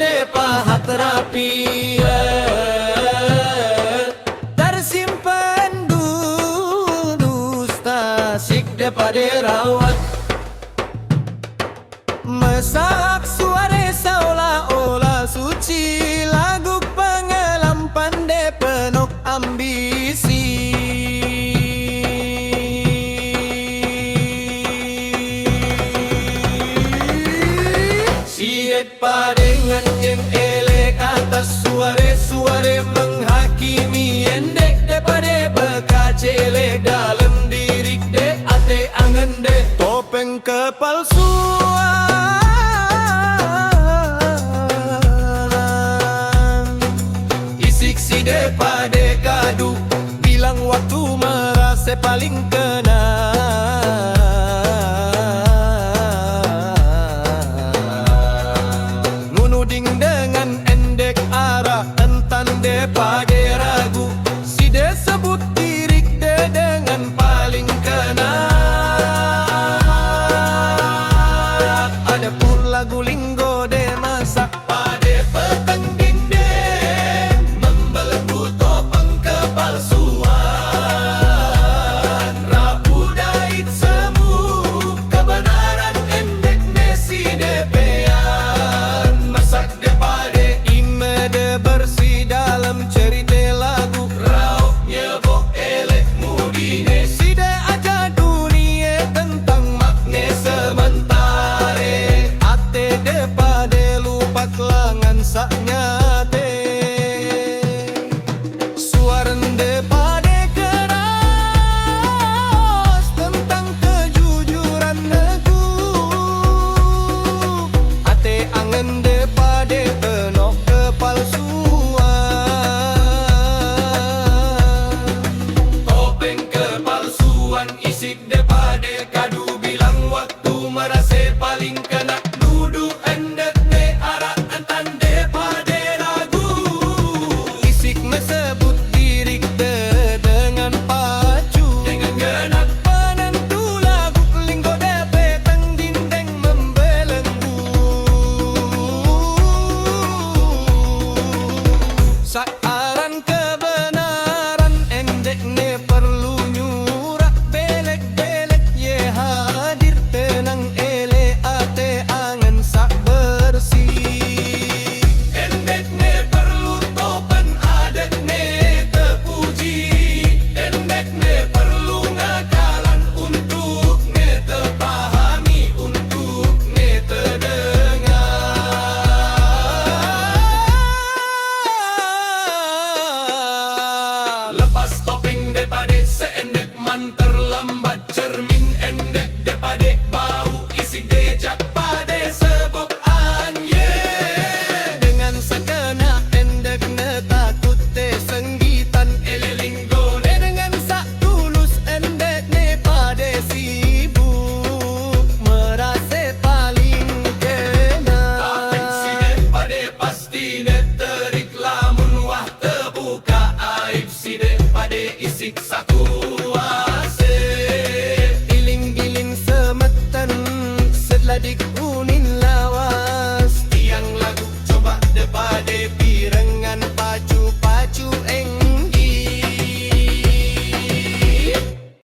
de pahat rapi, tersimpan dusta sik daripada rawat. Masak suara seolah-olah suci, lagu pengelam pandai penuh ambisi. Siet padengan yang elek atas suara-suara menghakimi, endek daripada bekas celek dalam diri dek ate angen dek topeng kepalsuan. Isik si daripada gaduh, bilang waktu merasa paling kena. Daripada ragu, si dia sebut diri dia dengan paling kena. Ada pun lagu linggo dia masak pada petang dinding, membelenggu topeng kepalsuan. Rabu dait semu kebenaran endek nesi depean, masak daripada ime de bersih dalam cerita lagu. Rauknya bok elek mudine, si de aja dunia tentang makna sementara. Ate daripada lupa kelangan saknya.